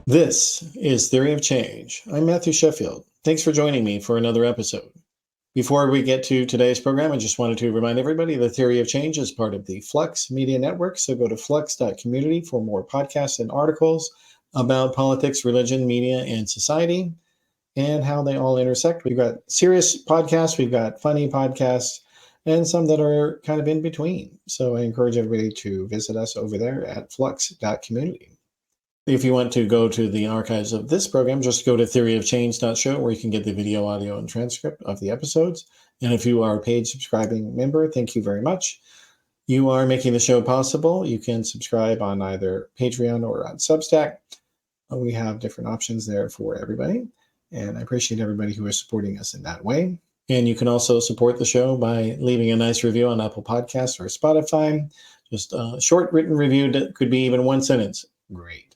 This is Theory of Change. I'm Matthew Sheffield. Thanks for joining me for another episode. Before we get to today's program, I just wanted to remind everybody the Theory of Change is part of the Flux Media Network. So go to flux.community for more podcasts and articles about politics, religion, media, and society, and how they all intersect. We've got serious podcasts, we've got funny podcasts, and some that are kind of in between. So I encourage everybody to visit us over there at flux.community. If you want to go to the archives of this program, just go to theoryofchange.show where you can get the video, audio, and transcript of the episodes. And if you are a paid subscribing member, thank you very much. You are making the show possible. You can subscribe on either Patreon or on Substack. We have different options there for everybody. And I appreciate everybody who is supporting us in that way. And you can also support the show by leaving a nice review on Apple Podcasts or Spotify. Just a short written review that could be even one sentence. Great.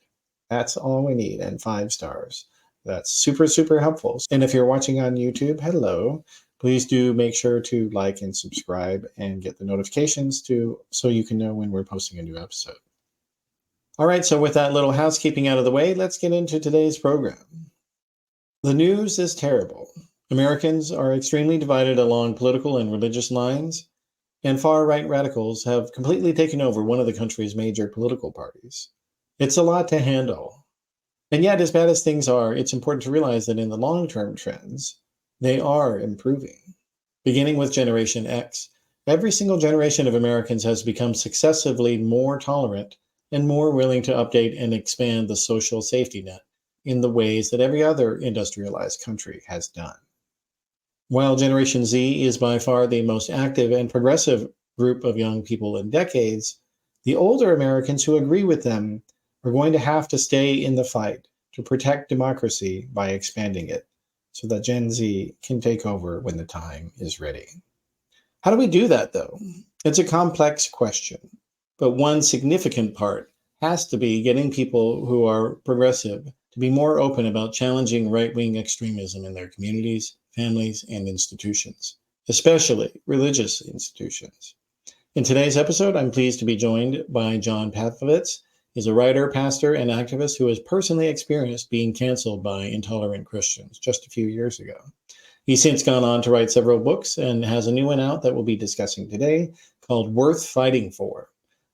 That's all we need, and 5 stars. That's super, super helpful. And if you're watching on YouTube, hello. Please do make sure to like and subscribe and get the notifications so you can know when we're posting a new episode. All right, so with that little housekeeping out of the way, let's get into today's program. The news is terrible. Americans are extremely divided along political and religious lines, and far-right radicals have completely taken over one of the country's major political parties. It's a lot to handle. And yet, as bad as things are, it's important to realize that in the long-term trends, they are improving. Beginning with Generation X, every single generation of Americans has become successively more tolerant and more willing to update and expand the social safety net in the ways that every other industrialized country has done. While Generation Z is by far the most active and progressive group of young people in decades, the older Americans who agree with them are going to have to stay in the fight to protect democracy by expanding it so that Gen Z can take over when the time is ready. How do we do that, though? It's a complex question, but one significant part has to be getting people who are progressive to be more open about challenging right-wing extremism in their communities, families, and institutions, especially religious institutions. In today's episode, I'm pleased to be joined by John Pavlovitz. He's a writer, pastor, and activist who has personally experienced being canceled by intolerant Christians just a few years ago. He's since gone on to write several books and has a new one out that we'll be discussing today called Worth Fighting For: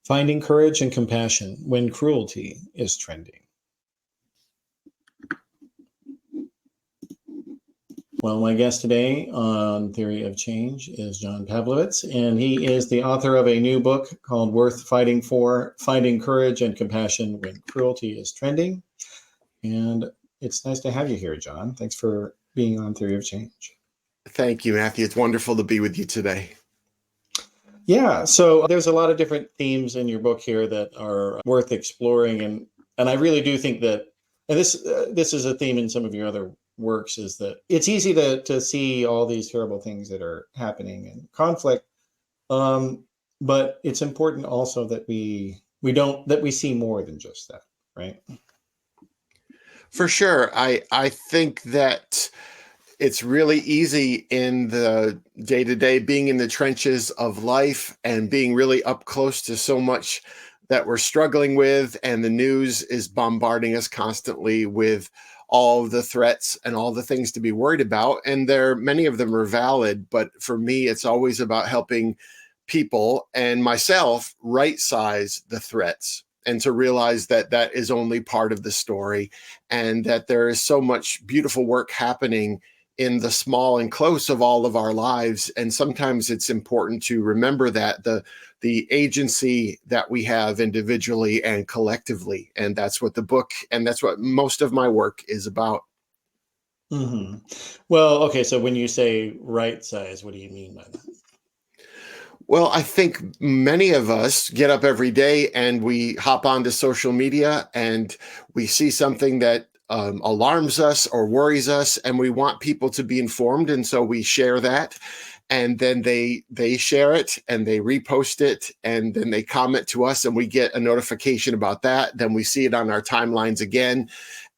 Finding Courage and Compassion When Cruelty is Trending. Well, my guest today on Theory of Change is John Pavlovitz, and he is the author of a new book called Worth Fighting For: Finding Courage and Compassion When Cruelty is Trending. And it's nice to have you here, John. Thanks for being on Theory of Change. Thank you, Matthew. It's wonderful to be with you today. Yeah, so there's a lot of different themes in your book here that are worth exploring, and I really do think that, and this is a theme in some of your other works, is that it's easy to see all these terrible things that are happening and conflict, but it's important also that we see more than just that, right? For sure. I think that it's really easy in the day-to-day, being in the trenches of life and being really up close to so much that we're struggling with, and the news is bombarding us constantly with all the threats and all the things to be worried about. And many of them are valid, but for me, it's always about helping people and myself right-size the threats, and to realize that that is only part of the story, and that there is so much beautiful work happening in the small and close of all of our lives. And sometimes it's important to remember that the agency that we have individually and collectively. And that's what the book, and that's what most of my work is about. Mm-hmm. Well, okay, so when you say right size, what do you mean by that? Well, I think many of us get up every day and we hop onto social media and we see something that alarms us or worries us, and we want people to be informed. And so we share that, and then they share it and they repost it, and then they comment to us and we get a notification about that. Then we see it on our timelines again.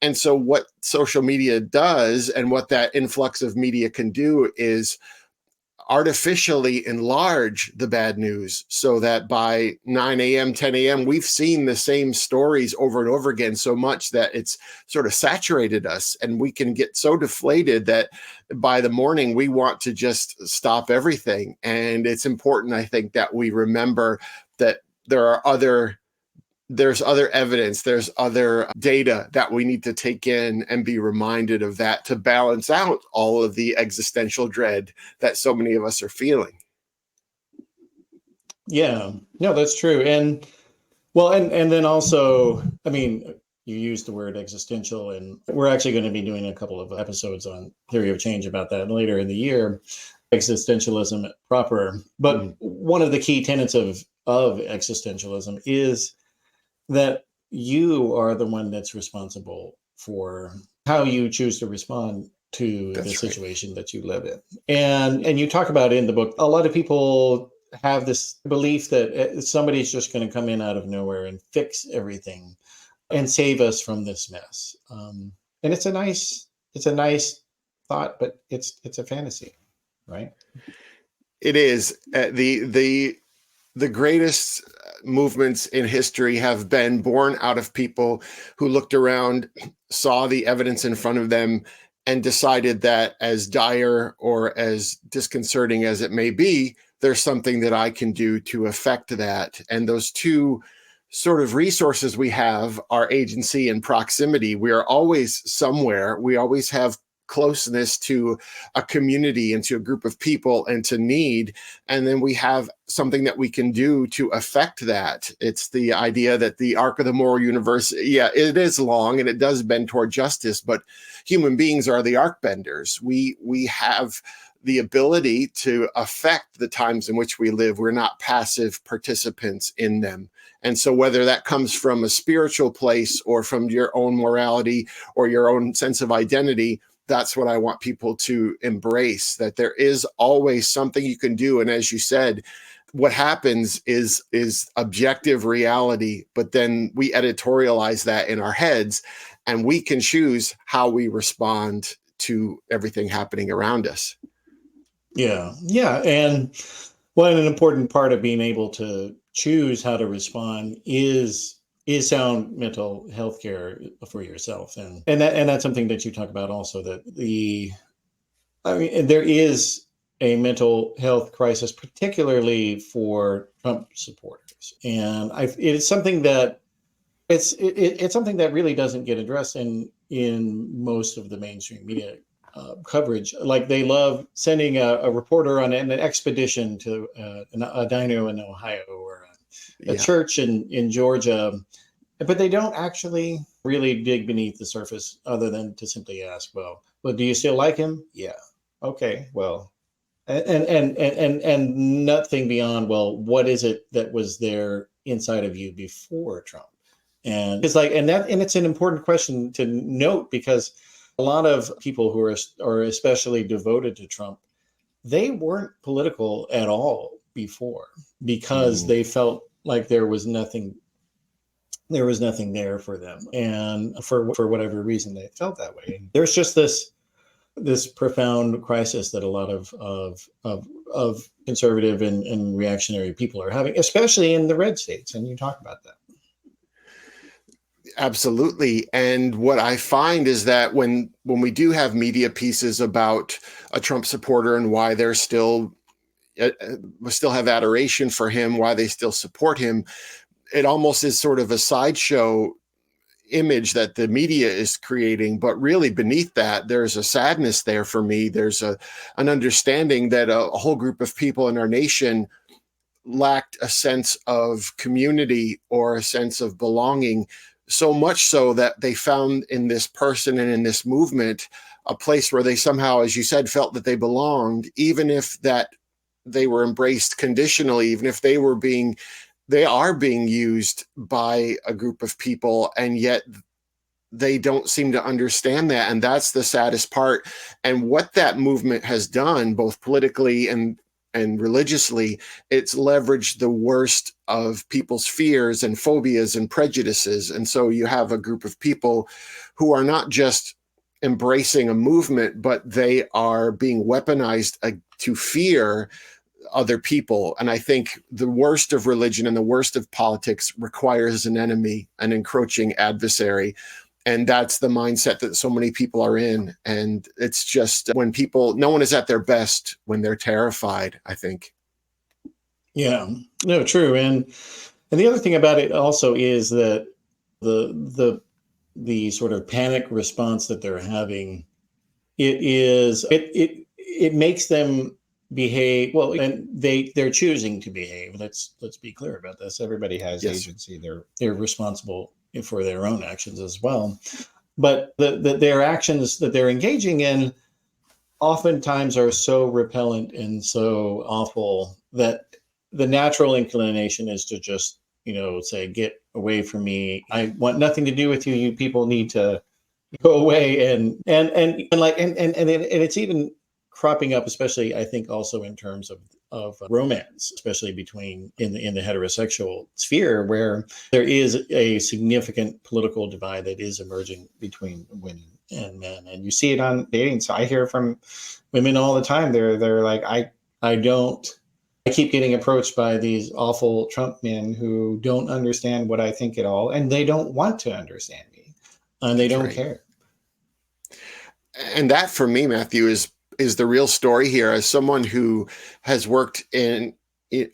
And so what social media does, and what that influx of media can do, is artificially enlarge the bad news so that by 9 a.m., 10 a.m., we've seen the same stories over and over again so much that it's sort of saturated us, and we can get so deflated that by the morning we want to just stop everything. And it's important, I think, that we remember that there's other evidence, there's other data that we need to take in and be reminded of that to balance out all of the existential dread that so many of us are feeling. Yeah, no, that's true. And well, and then also, I mean, you used the word existential, and we're actually going to be doing a couple of episodes on theory of change about that later in the year, existentialism proper. But one of the key tenets of existentialism is that you are the one that's responsible for how you choose to respond to the situation that you live in. And you talk about in the book, a lot of people have this belief that somebody's just going to come in out of nowhere and fix everything and save us from this mess. And it's a nice thought, but it's a fantasy, right? It is. The greatest movements in history have been born out of people who looked around, saw the evidence in front of them, and decided that, as dire or as disconcerting as it may be, there's something that I can do to affect that. And those two sort of resources we have are agency and proximity. We are always somewhere. We always have closeness to a community and to a group of people and to need. And then we have something that we can do to affect that. It's the idea that the arc of the moral universe, yeah, it is long and it does bend toward justice, but human beings are the arc benders. We have the ability to affect the times in which we live. We're not passive participants in them. And so whether that comes from a spiritual place or from your own morality or your own sense of identity, that's what I want people to embrace, that there is always something you can do. And as you said, what happens is objective reality, but then we editorialize that in our heads, and we can choose how we respond to everything happening around us. Yeah. And one important part of being able to choose how to respond is sound mental health care for yourself. And that's something that you talk about also, that there is a mental health crisis, particularly for Trump supporters. And it's something that it's something that really doesn't get addressed in most of the mainstream media coverage. Like, they love sending a reporter on an expedition to a diner in Ohio or a church in Georgia, but they don't actually really dig beneath the surface, other than to simply ask, well, do you still like him? Yeah. Okay. Well, and nothing beyond, well, what is it that was there inside of you before Trump? And it's like, and it's an important question to note, because a lot of people who are especially devoted to Trump, they weren't political at all before, because they felt like there was nothing there for them, and for whatever reason they felt that way. And there's just this profound crisis that a lot of conservative and reactionary people are having, especially in the red states, and you talk about that. Absolutely. And what I find is that when we do have media pieces about a Trump supporter and why they're still have adoration for him, why they still support him, it almost is sort of a sideshow image that the media is creating. But really beneath that, there's a sadness there for me. There's an understanding that a whole group of people in our nation lacked a sense of community or a sense of belonging, so much so that they found in this person and in this movement a place where they somehow, as you said, felt that they belonged, even if that they were embraced conditionally, even if they are being used by a group of people, and yet they don't seem to understand that. And that's the saddest part. And what that movement has done, both politically and religiously, it's leveraged the worst of people's fears and phobias and prejudices. And so you have a group of people who are not just embracing a movement, but they are being weaponized to fear other people. And I think the worst of religion and the worst of politics requires an enemy, an encroaching adversary. And that's the mindset that so many people are in. And it's just when no one is at their best when they're terrified, I think. Yeah, no, true. And the other thing about it also is that the sort of panic response that they're having, it makes them behave well, and they're choosing to behave. Let's be clear about this. Everybody has Yes. agency. They're responsible for their own actions as well. But their actions that they're engaging in oftentimes are so repellent and so awful that the natural inclination is to just, say, get away from me. I want nothing to do with you. You people need to go away. And it's even cropping up, especially I think also in terms of romance, especially in the heterosexual sphere, where there is a significant political divide that is emerging between women and men, and you see it on dating. So I hear from women all the time. They're like, I keep getting approached by these awful Trump men who don't understand what I think at all, and they don't want to understand me, and they don't care. And that, for me, Matthew, is the real story here. As someone who has worked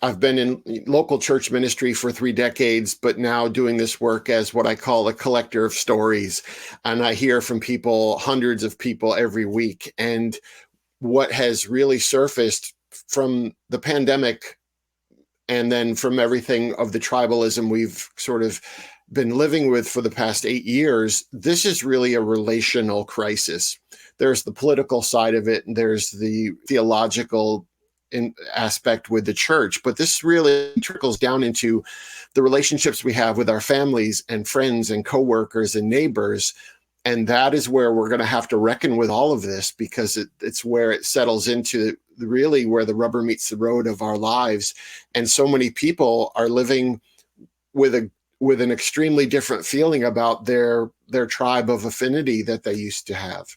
I've been in local church ministry for 3 decades, but now doing this work as what I call a collector of stories. And I hear from people, hundreds of people every week. And what has really surfaced from the pandemic and then from everything of the tribalism we've sort of been living with for the past 8 years, this is really a relational crisis. There's the political side of it, and there's the theological aspect with the church, but this really trickles down into the relationships we have with our families and friends and coworkers and neighbors. And that is where we're going to have to reckon with all of this, because it's where it settles into really where the rubber meets the road of our lives. And so many people are living with an extremely different feeling about their tribe of affinity that they used to have.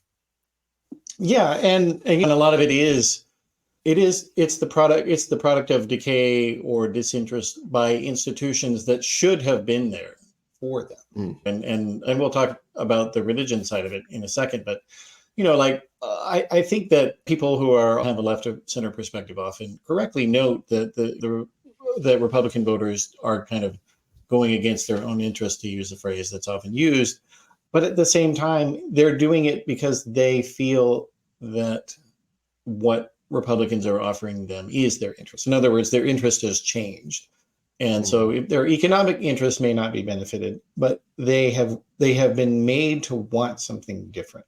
Yeah, and again, a lot of it's the product of decay or disinterest by institutions that should have been there for them. And we'll talk about the religion side of it in a second, but I think that people who have a left of center perspective often correctly note that the Republican voters are kind of going against their own interest, to use a phrase that's often used. But at the same time, they're doing it because they feel that what Republicans are offering them is their interest. In other words, their interest has changed. And so if their economic interest may not be benefited, but they have been made to want something different.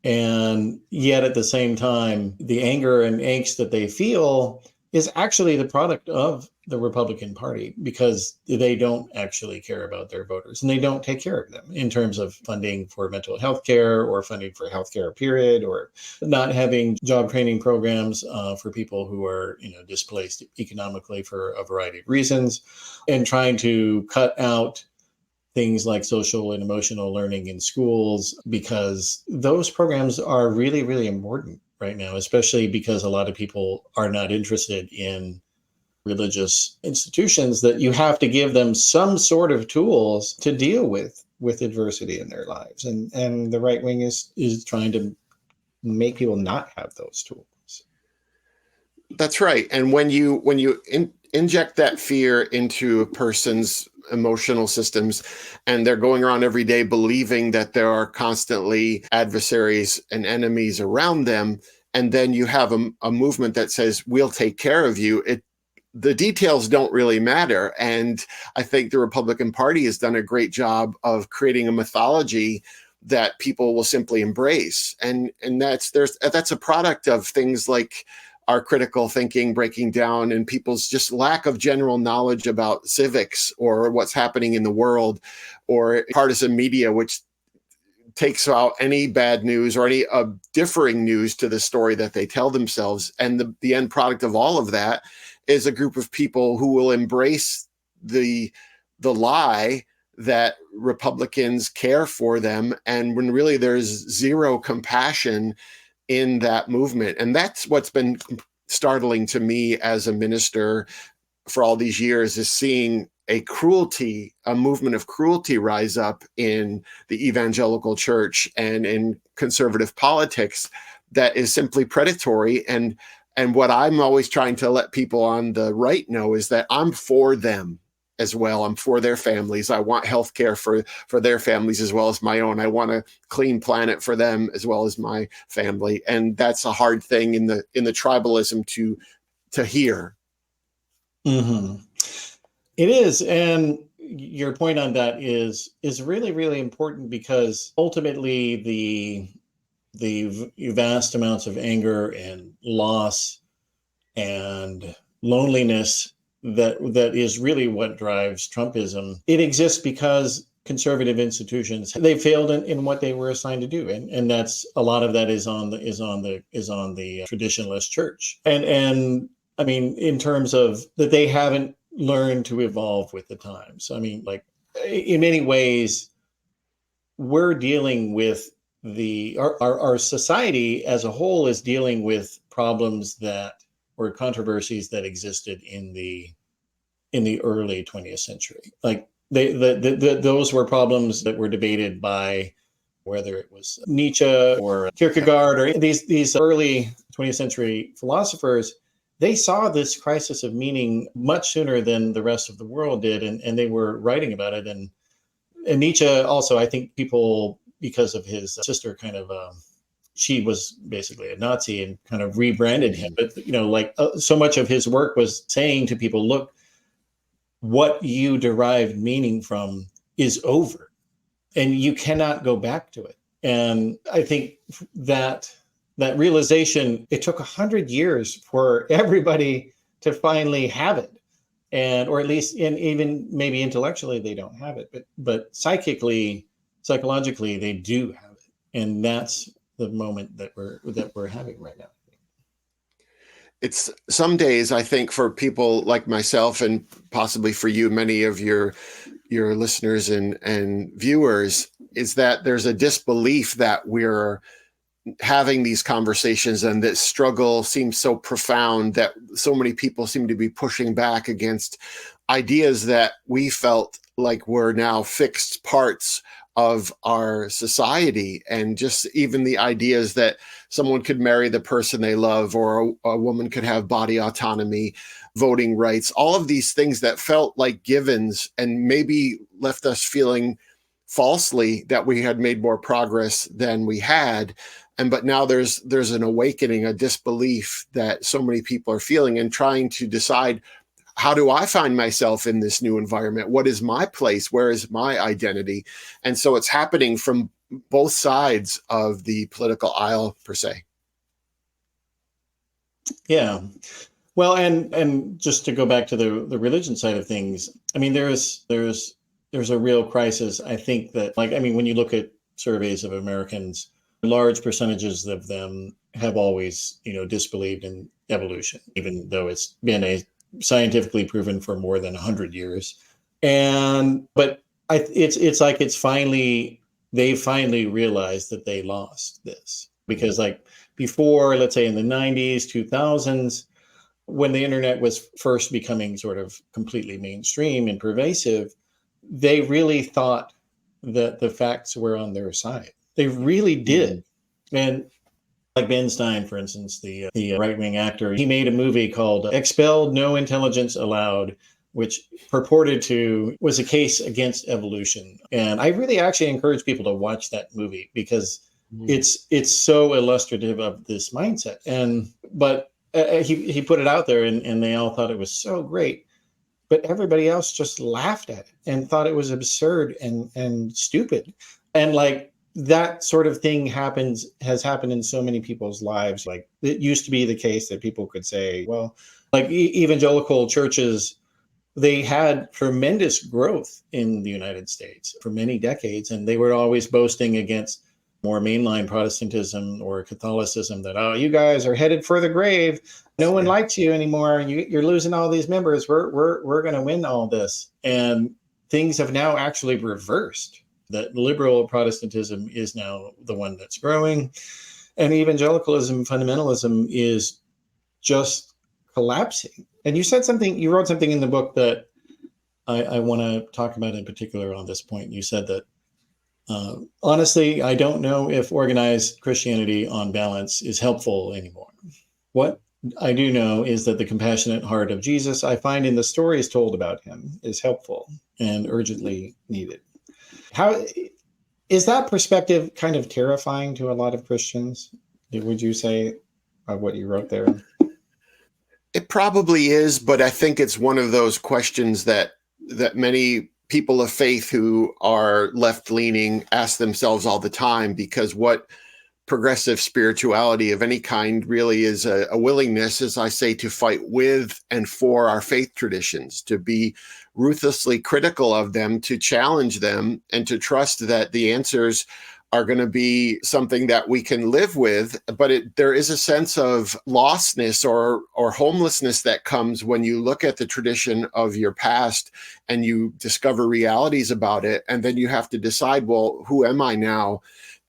And yet at the same time, the anger and angst that they feel is actually the product of the Republican Party, because they don't actually care about their voters, and they don't take care of them in terms of funding for mental health care or funding for healthcare, period, or not having job training programs for people who are displaced economically for a variety of reasons, and trying to cut out things like social and emotional learning in schools, because those programs are really, really important right now, especially because a lot of people are not interested in religious institutions, that you have to give them some sort of tools to deal with adversity in their lives. And the right wing is trying to make people not have those tools. That's right. And when you inject that fear into a person's emotional systems, and they're going around every day believing that there are constantly adversaries and enemies around them, and then you have a movement that says, we'll take care of you, the details don't really matter. And I think the Republican Party has done a great job of creating a mythology that people will simply embrace. And that's a product of things like our critical thinking breaking down and people's just lack of general knowledge about civics or what's happening in the world, or partisan media, which takes out any bad news or any differing news to the story that they tell themselves. And the end product of all of that is a group of people who will embrace the lie that Republicans care for them, and when really there's zero compassion in that movement. And that's what's been startling to me as a minister for all these years is seeing a movement of cruelty rise up in the evangelical church and in conservative politics that is simply predatory. And what I'm always trying to let people on the right know is that I'm for them as well. I'm for their families. I want healthcare for their families as well as my own. I want a clean planet for them as well as my family. And that's a hard thing in the tribalism to hear. Mm-hmm. It is. And your point on that is really, really important, because ultimately the vast amounts of anger and loss and loneliness that is really what drives Trumpism. It exists because conservative institutions, they failed in what they were assigned to do, and that's a lot of that is on the traditionalist church, and I mean, in terms of that, they haven't learned to evolve with the times. I mean, like, in many ways, we're dealing with our society as a whole is dealing with problems or controversies that existed in the early 20th century. Like, those were problems that were debated by whether it was Nietzsche or Kierkegaard or these early 20th century philosophers. They saw this crisis of meaning much sooner than the rest of the world did, and they were writing about it. And Nietzsche also, I think people, because of his sister, kind of she was basically a Nazi and kind of rebranded him. But so much of his work was saying to people, look, what you derived meaning from is over, and you cannot go back to it. And I think that realization, it took 100 years for everybody to finally have it. And, or at least, even maybe intellectually they don't have it, but psychologically they do have it. And that's the moment that we're having right now. It's some days, I think, for people like myself, and possibly for you, many of your listeners and viewers, is that there's a disbelief that we're having these conversations, and this struggle seems so profound that so many people seem to be pushing back against ideas that we felt like were now fixed parts of our society. And just even the ideas that someone could marry the person they love, or a woman could have body autonomy, voting rights, all of these things that felt like givens and maybe left us feeling falsely that we had made more progress than we had. But now there's an awakening, a disbelief that so many people are feeling, and trying to decide, how do I find myself in this new environment? What is my place? Where is my identity? And so it's happening from both sides of the political aisle, per se. Yeah. Well, and just to go back to the religion side of things, I mean, there's a real crisis. I think that, when you look at surveys of Americans, large percentages of them have always, disbelieved in evolution, even though it's been scientifically proven for more than 100 years. But they finally realized that they lost this, because before, let's say in the 90s, 2000s, when the internet was first becoming sort of completely mainstream and pervasive, they really thought that the facts were on their side. They really did. And like Ben Stein, for instance, the right-wing actor, he made a movie called Expelled, No Intelligence Allowed, which was a case against evolution. And I really actually encourage people to watch that movie, because it's so illustrative of this mindset. But he put it out there, and they all thought it was so great. But everybody else just laughed at it and thought it was absurd and stupid. And that sort of thing has happened in so many people's lives. Like, it used to be the case that people could say, well, evangelical churches, they had tremendous growth in the United States for many decades, and they were always boasting against more mainline Protestantism or Catholicism that, oh, you guys are headed for the grave. No one likes you anymore. You're losing all these members. We're going to win all this. And things have now actually reversed. That liberal Protestantism is now the one that's growing, and evangelicalism, fundamentalism, is just collapsing. And you wrote something in the book that I want to talk about in particular on this point. You said that, honestly, I don't know if organized Christianity on balance is helpful anymore. What I do know is that the compassionate heart of Jesus I find in the stories told about him is helpful and urgently needed. How is that perspective kind of terrifying to a lot of Christians? Would you say, of what you wrote there? It probably is, but I think it's one of those questions that many people of faith who are left-leaning ask themselves all the time, because what progressive spirituality of any kind really is a willingness, as I say, to fight with and for our faith traditions, to be ruthlessly critical of them, to challenge them, and to trust that the answers are going to be something that we can live with. But there is a sense of lostness or homelessness that comes when you look at the tradition of your past and you discover realities about it. And then you have to decide, well, who am I now?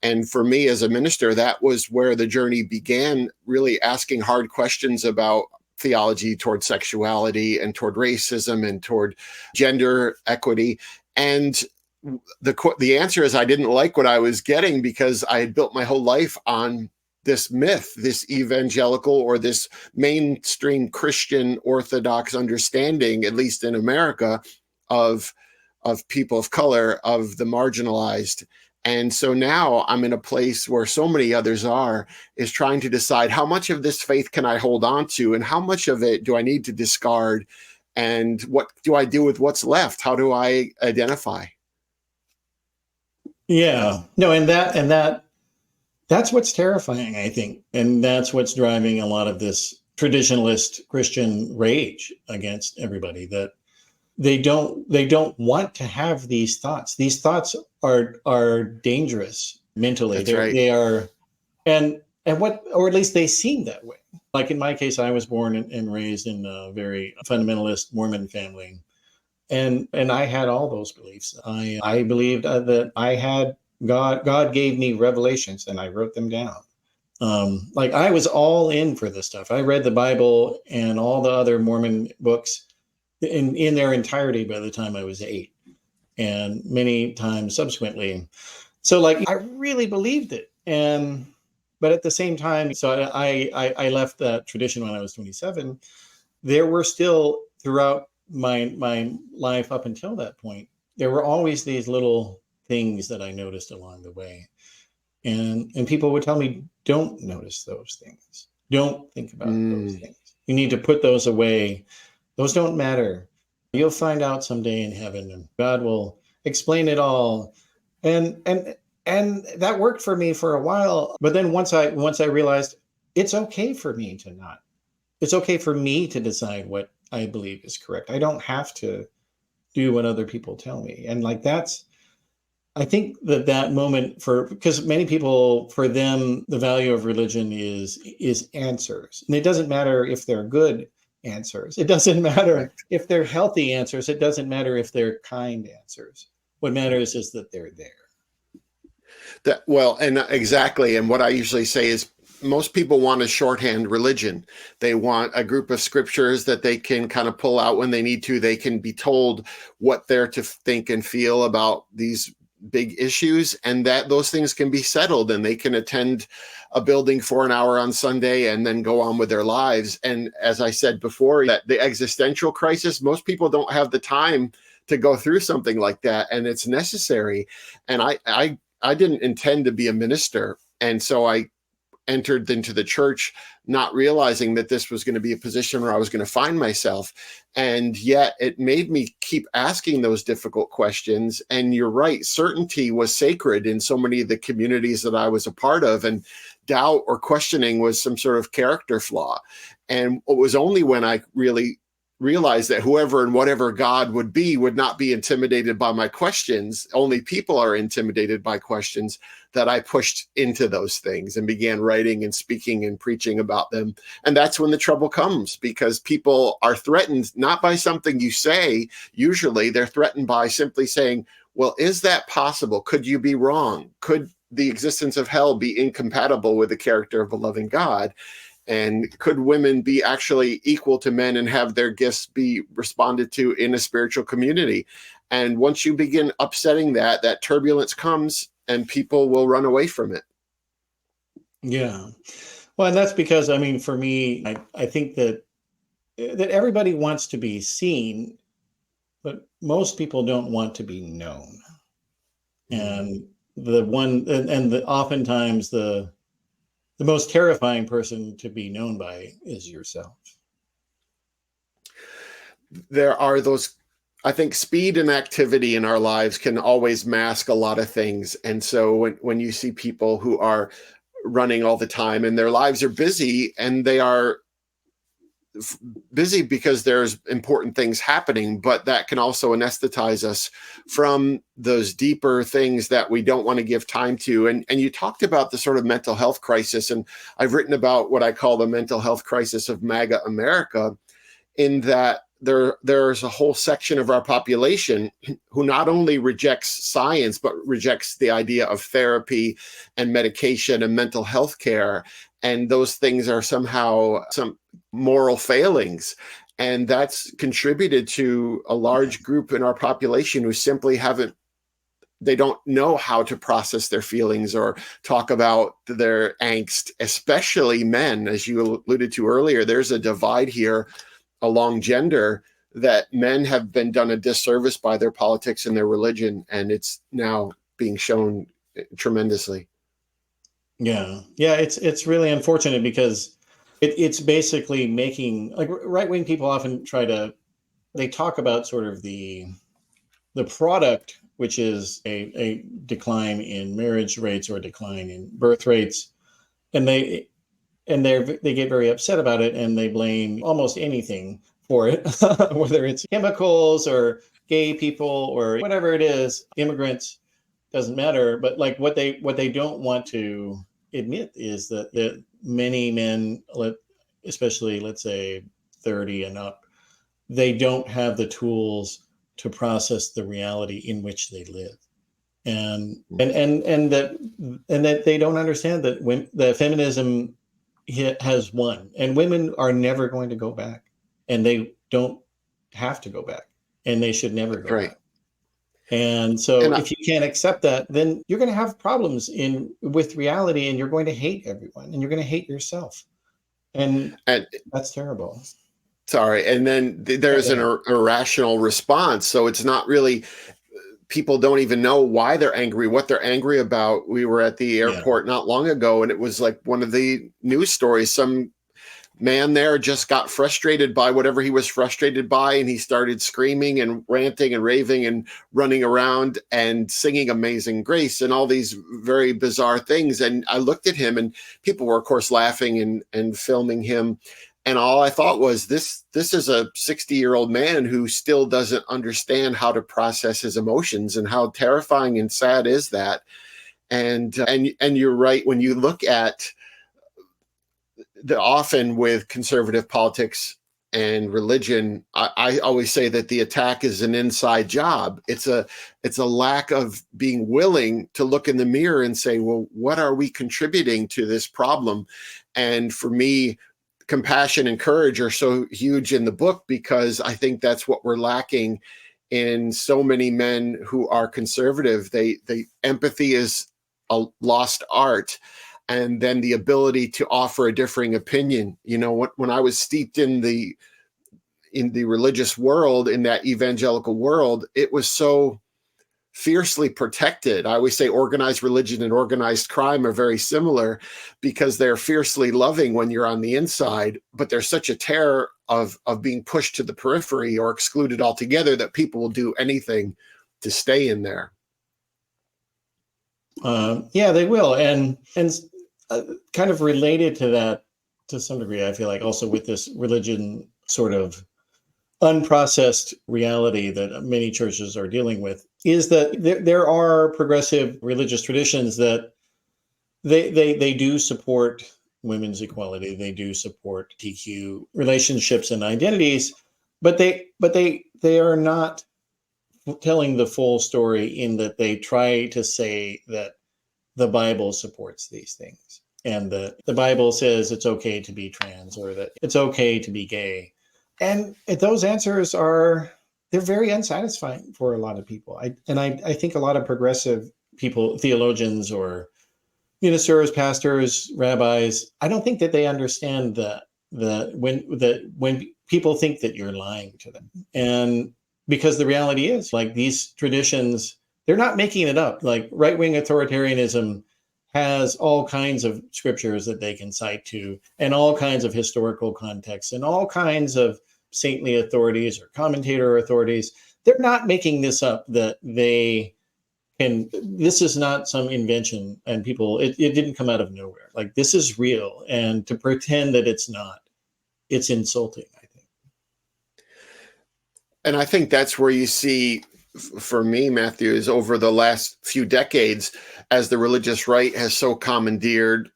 And for me as a minister, that was where the journey began, really asking hard questions about theology toward sexuality and toward racism and toward gender equity. And the answer is I didn't like what I was getting, because I had built my whole life on this myth, this evangelical or this mainstream Christian Orthodox understanding, at least in America, of people of color, of the marginalized. And so now I'm in a place where so many others are, is trying to decide how much of this faith can I hold on to and how much of it do I need to discard, and what do I do with what's left? How do I identify? Yeah, no, and that's what's terrifying, I think. And that's what's driving a lot of this traditionalist Christian rage against everybody, that they don't want to have these thoughts. These thoughts are dangerous mentally. That's right. They are, and or at least they seem that way. Like in my case, I was born and raised in a very fundamentalist Mormon family. And I had all those beliefs. I believed that I had God gave me revelations, and I wrote them down. Like I was all in for this stuff. I read the Bible and all the other Mormon books in their entirety by the time I was 8, and many times subsequently. So like I really believed it. But at the same time, so I left that tradition when I was 27. There were still, throughout my life up until that point, there were always these little things that I noticed along the way. And people would tell me, don't notice those things. Don't think about those things. You need to put those away. Those don't matter. You'll find out someday in heaven, and God will explain it all. And that worked for me for a while. But then once I realized it's okay for me to not. It's okay for me to decide what I believe is correct. I don't have to do what other people tell me. And like I think that moment, because many people, for them, the value of religion is answers. And it doesn't matter if they're good answers. It doesn't matter if they're healthy answers. It doesn't matter if they're kind answers. What matters is that they're there. And exactly. And what I usually say is, most people want a shorthand religion. They want a group of scriptures that they can kind of pull out when they need to. They can be told what they're to think and feel about these big issues, and that those things can be settled, and they can attend a building for an hour on Sunday and then go on with their lives. And as I said before, that the existential crisis, most people don't have the time to go through something like that, and it's necessary. And I didn't intend to be a minister, and so I entered into the church not realizing that this was going to be a position where I was going to find myself. And yet it made me keep asking those difficult questions. And you're right, certainty was sacred in so many of the communities that I was a part of, and doubt or questioning was some sort of character flaw. And it was only when I really realized that whoever and whatever God would not be intimidated by my questions. Only people are intimidated by questions, that I pushed into those things and began writing and speaking and preaching about them. And that's when the trouble comes, because people are threatened not by something you say. Usually they're threatened by simply saying, well, is that possible? Could you be wrong? Could the existence of hell be incompatible with the character of a loving God? And could women be actually equal to men and have their gifts be responded to in a spiritual community? And once you begin upsetting that, that turbulence comes and people will run away from it. Yeah. Well, and that's because, I mean, for me, I think that everybody wants to be seen, but most people don't want to be known. And oftentimes the most terrifying person to be known by is yourself. There are those, I think speed and activity in our lives can always mask a lot of things. And so when you see people who are running all the time and their lives are busy, and they are busy because there's important things happening, but that can also anesthetize us from those deeper things that we don't want to give time to. And you talked about the sort of mental health crisis, and I've written about what I call the mental health crisis of MAGA America, in that there's a whole section of our population who not only rejects science, but rejects the idea of therapy and medication and mental health care. And those things are somehow some moral failings. And that's contributed to a large group in our population who simply they don't know how to process their feelings or talk about their angst, especially men. As you alluded to earlier, there's a divide here along gender, that men have been done a disservice by their politics and their religion, and it's now being shown tremendously. Yeah, it's really unfortunate because it's basically making, like, right-wing people often they talk about sort of the product, which is a decline in marriage rates or a decline in birth rates, and they get very upset about it, and they blame almost anything for it, whether it's chemicals or gay people or whatever it is, immigrants, doesn't matter. But like what they don't want to admit is that many men, especially let's say 30 and up, they don't have the tools to process the reality in which they live. And that they don't understand that when the feminism has won, and women are never going to go back, and they don't have to go back, and they should never go Right. back. And so And if you can't accept that, then you're going to have problems with reality, and you're going to hate everyone, and you're going to hate yourself. And that's terrible. Sorry. And then there's an irrational response. So it's not really, people don't even know why they're angry, what they're angry about. We were at the airport not long ago, and it was like one of the news stories. Some man there just got frustrated by whatever he was frustrated by, and he started screaming and ranting and raving and running around and singing Amazing Grace and all these very bizarre things. And I looked at him, and people were, of course, laughing and filming him. And all I thought was, this is a 60-year-old man who still doesn't understand how to process his emotions, and how terrifying and sad is that. And you're right, when you look at often with conservative politics and religion, I always say that the attack is an inside job. It's a lack of being willing to look in the mirror and say, well, what are we contributing to this problem? And for me, compassion and courage are so huge in the book, because I think that's what we're lacking in so many men who are conservative. Empathy is a lost art. And then the ability to offer a differing opinion. You know, when I was steeped in the religious world, in that evangelical world, it was so fiercely protected. I always say organized religion and organized crime are very similar, because they're fiercely loving when you're on the inside, but there's such a terror of being pushed to the periphery or excluded altogether that people will do anything to stay in there. Yeah, they will. And kind of related to that to some degree, I feel like also with this religion sort of unprocessed reality that many churches are dealing with, is that there are progressive religious traditions that they do support women's equality, they do support TQ relationships and identities, but they are not telling the full story, in that they try to say that the Bible supports these things. and the Bible says it's okay to be trans or that it's okay to be gay. And those answers they're very unsatisfying for a lot of people. I think a lot of progressive people, theologians or ministers, pastors, rabbis, I don't think that they understand that when people think that you're lying to them. And because the reality is, like, these traditions, they're not making it up. Like, right-wing authoritarianism has all kinds of scriptures that they can cite to, and all kinds of historical contexts, and all kinds of saintly authorities or commentator authorities. They're not making this up, that this is not some invention, and people, it didn't come out of nowhere. Like, this is real, and to pretend that it's not, it's insulting, I think. And I think that's where you see, for me, Matthew, is over the last few decades, as the religious right has so commandeered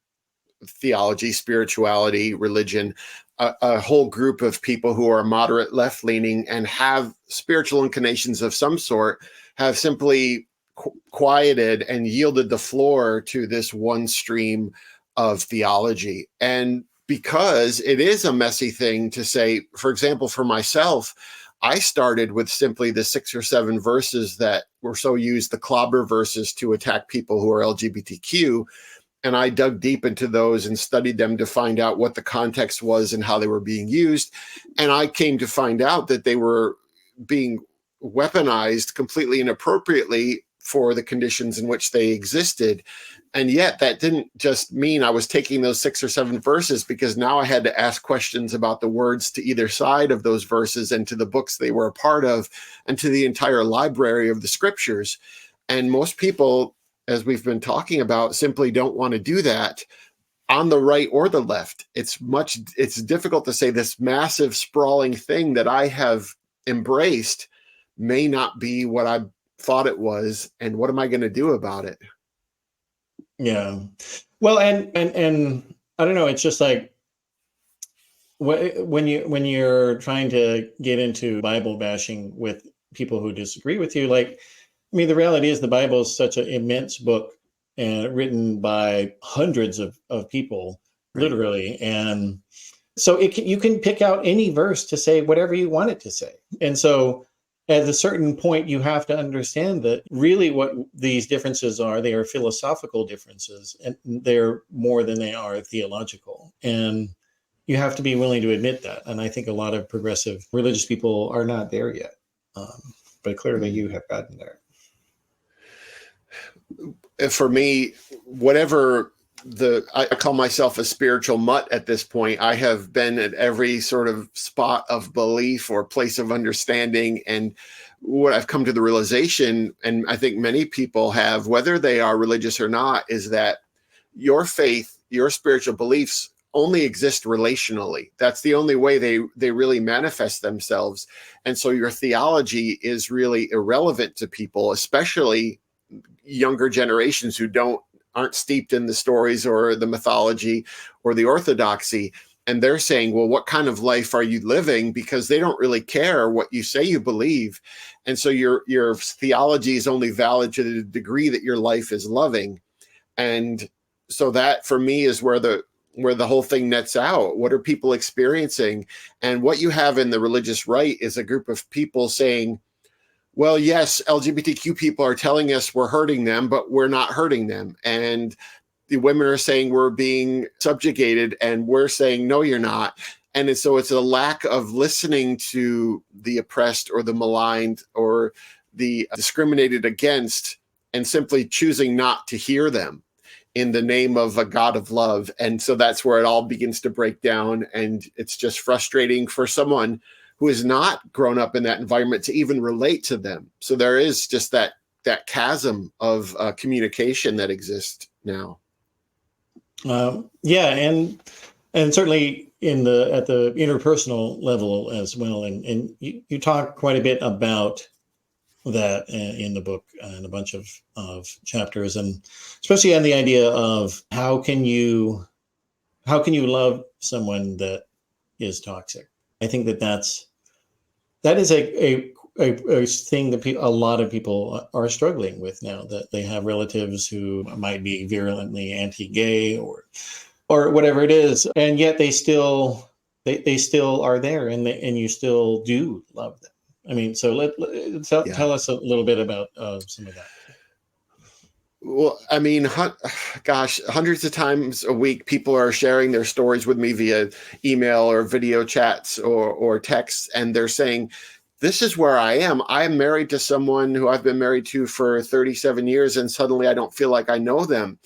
theology, spirituality, religion, a whole group of people who are moderate left-leaning and have spiritual inclinations of some sort have simply quieted and yielded the floor to this one stream of theology. And because it is a messy thing to say, for example, for myself, I started with simply the 6 or 7 verses that were so used, the clobber verses to attack people who are LGBTQ. And I dug deep into those and studied them to find out what the context was and how they were being used. And I came to find out that they were being weaponized completely inappropriately for the conditions in which they existed. And yet that didn't just mean I was taking those 6 or 7 verses, because now I had to ask questions about the words to either side of those verses and to the books they were a part of and to the entire library of the scriptures. And most people, as we've been talking about, simply don't want to do that on the right or the left. It's difficult to say this massive sprawling thing that I have embraced may not be what I thought it was, and what am I going to do about it? Yeah. Well, and I don't know, it's just like when you're trying to get into Bible bashing with people who disagree with you, like, I mean, the reality is the Bible is such an immense book and written by hundreds of people, Right. Literally. And so you can pick out any verse to say whatever you want it to say. And so at a certain point, you have to understand that really what these differences are, they are philosophical differences, and they're more than they are theological. And you have to be willing to admit that. And I think a lot of progressive religious people are not there yet. But clearly you have gotten there. For me, whatever I call myself a spiritual mutt at this point. I have been at every sort of spot of belief or place of understanding. And what I've come to the realization, and I think many people have, whether they are religious or not, is that your faith, your spiritual beliefs only exist relationally. That's the only way they really manifest themselves. And so your theology is really irrelevant to people, especially younger generations who aren't steeped in the stories or the mythology or the orthodoxy. And they're saying, well, what kind of life are you living? Because they don't really care what you say you believe. And so your theology is only valid to the degree that your life is loving. And so that, for me, is where the whole thing nets out. What are people experiencing? And what you have in the religious right is a group of people saying, well, yes, LGBTQ people are telling us we're hurting them, but we're not hurting them. And the women are saying we're being subjugated, and we're saying, no, you're not. And so it's a lack of listening to the oppressed or the maligned or the discriminated against, and simply choosing not to hear them in the name of a God of love. And so that's where it all begins to break down. And it's just frustrating for someone who has not grown up in that environment to even relate to them. So there is just that chasm of communication that exists now. Yeah, and certainly at the interpersonal level as well. And you talk quite a bit about that in the book and a bunch of chapters, and especially on the idea of how can you love someone that is toxic. I think that is a thing that a lot of people are struggling with now, that they have relatives who might be virulently anti-gay or or whatever it is, and yet they still are there, and you still do love them. I mean, so Yeah. tell us a little bit about some of that. Well, I mean, gosh, hundreds of times a week, people are sharing their stories with me via email or video chats or texts, and they're saying, this is where I am. I am married to someone who I've been married to for 37 years, and suddenly I don't feel like I know them.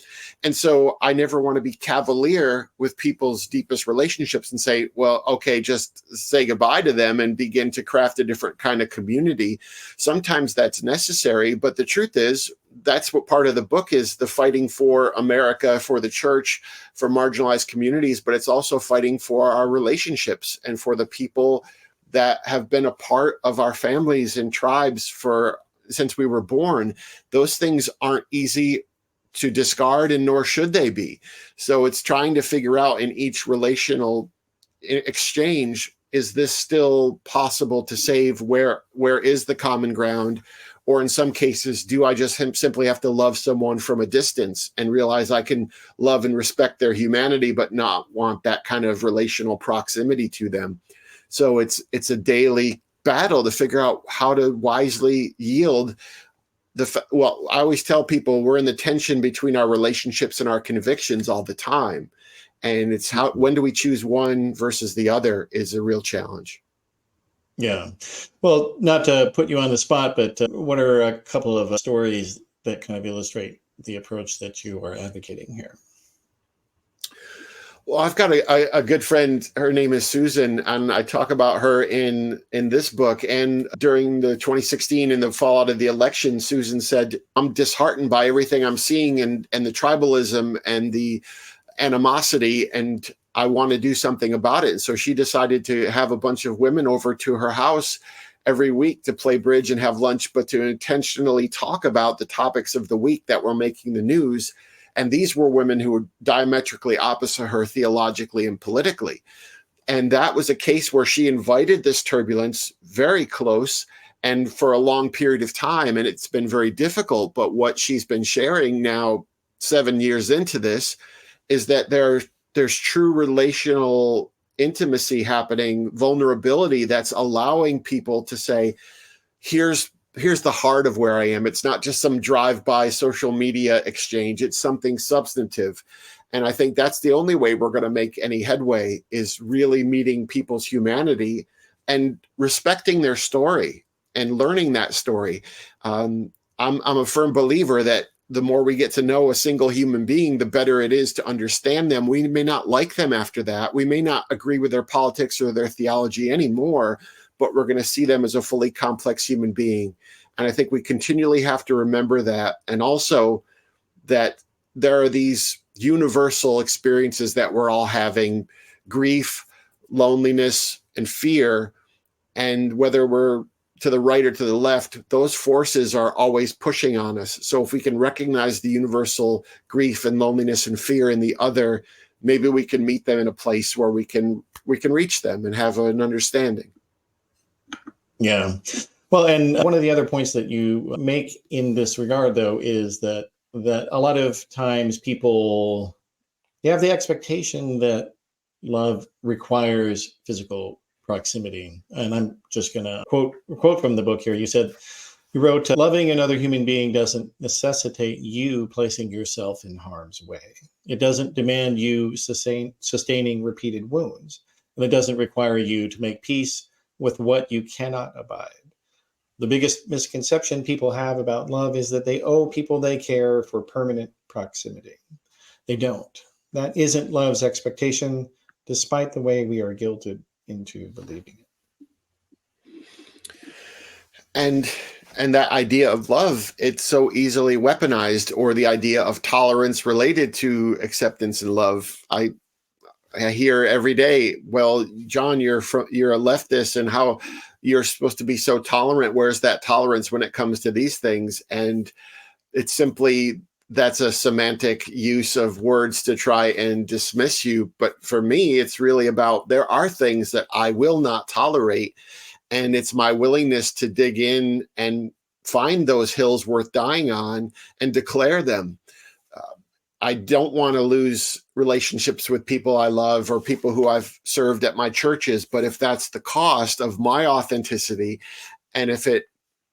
And so I never want to be cavalier with people's deepest relationships and say, well, okay, just say goodbye to them and begin to craft a different kind of community. Sometimes that's necessary, but the truth is, that's what part of the book is, the fighting for America, for the church, for marginalized communities, but it's also fighting for our relationships and for the people that have been a part of our families and tribes since we were born. Those things aren't easy to discard, and nor should they be. So it's trying to figure out in each relational exchange, is this still possible to save? Where is the common ground? Or in some cases, do I just simply have to love someone from a distance and realize I can love and respect their humanity, but not want that kind of relational proximity to them? So it's a daily battle to figure out how to wisely yield. Well, I always tell people we're in the tension between our relationships and our convictions all the time. And it's when do we choose one versus the other is a real challenge. Yeah. Well, not to put you on the spot, but what are a couple of stories that kind of illustrate the approach that you are advocating here? Well, I've got a good friend. Her name is Susan, and I talk about her in this book. And during the 2016, in the fallout of the election, Susan said, I'm disheartened by everything I'm seeing and the tribalism and the animosity, and I want to do something about it. And so she decided to have a bunch of women over to her house every week to play bridge and have lunch, but to intentionally talk about the topics of the week that were making the news. And these were women who were diametrically opposite her theologically and politically. And that was a case where she invited this turbulence very close and for a long period of time. And it's been very difficult. But what she's been sharing now, 7 years into this, is that there's true relational intimacy happening, vulnerability that's allowing people to say, here's the heart of where I am. It's not just some drive-by social media exchange. It's something substantive. And I think that's the only way we're going to make any headway, is really meeting people's humanity and respecting their story and learning that story. I'm a firm believer that the more we get to know a single human being, the better it is to understand them. We may not like them after that. We may not agree with their politics or their theology anymore, but we're going to see them as a fully complex human being. And I think we continually have to remember that. And also that there are these universal experiences that we're all having: grief, loneliness, and fear. And whether we're to the right or to the left, those forces are always pushing on us. So if we can recognize the universal grief and loneliness and fear in the other, maybe we can meet them in a place where we can reach them and have an understanding. Yeah. Well, and one of the other points that you make in this regard, though, is that a lot of times people, they have the expectation that love requires physical proximity. And I'm just going to quote from the book here. You wrote, loving another human being doesn't necessitate you placing yourself in harm's way. It doesn't demand you sustaining repeated wounds. And it doesn't require you to make peace with what you cannot abide. The biggest misconception people have about love is that they owe people they care for permanent proximity. They don't. That isn't love's expectation, despite the way we are guilted into believing it. And that idea of love, it's so easily weaponized, or the idea of tolerance related to acceptance and love. I hear every day, well, John, you're a leftist, and how you're supposed to be so tolerant. Where's that tolerance when it comes to these things? And it's simply, that's a semantic use of words to try and dismiss you. But for me, it's really about, there are things that I will not tolerate. And it's my willingness to dig in and find those hills worth dying on and declare them. I don't want to lose relationships with people I love or people who I've served at my churches. But if that's the cost of my authenticity, and if it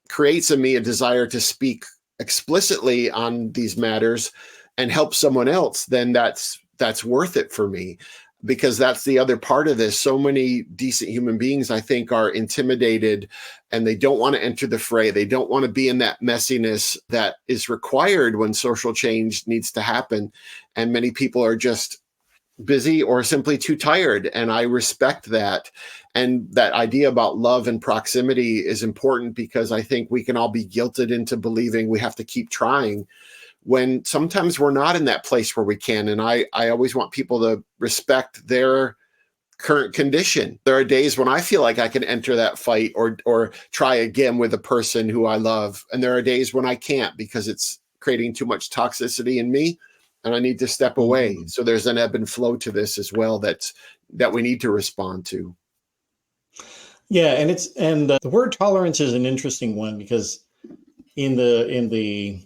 creates in me a desire to speak explicitly on these matters and help someone else, then that's worth it for me, because that's the other part of this. So many decent human beings, I think, are intimidated and they don't want to enter the fray. They don't want to be in that messiness that is required when social change needs to happen. And many people are just busy or simply too tired. And I respect that. And that idea about love and proximity is important, because I think we can all be guilted into believing we have to keep trying when sometimes we're not in that place where we can. And I always want people to respect their current condition. There are days when I feel like I can enter that fight or try again with a person who I love. And there are days when I can't, because it's creating too much toxicity in me and I need to step away. Mhm. So there's an ebb and flow to this as well that we need to respond to. Yeah, and the word tolerance is an interesting one, because in the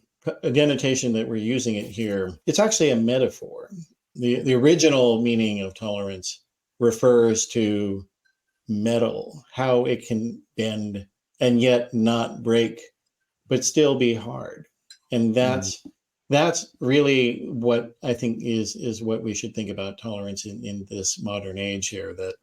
denotation that we're using it here, it's actually a metaphor. The original meaning of tolerance refers to metal, how it can bend and yet not break, but still be hard. And that's really what I think is what we should think about tolerance in this modern age here, that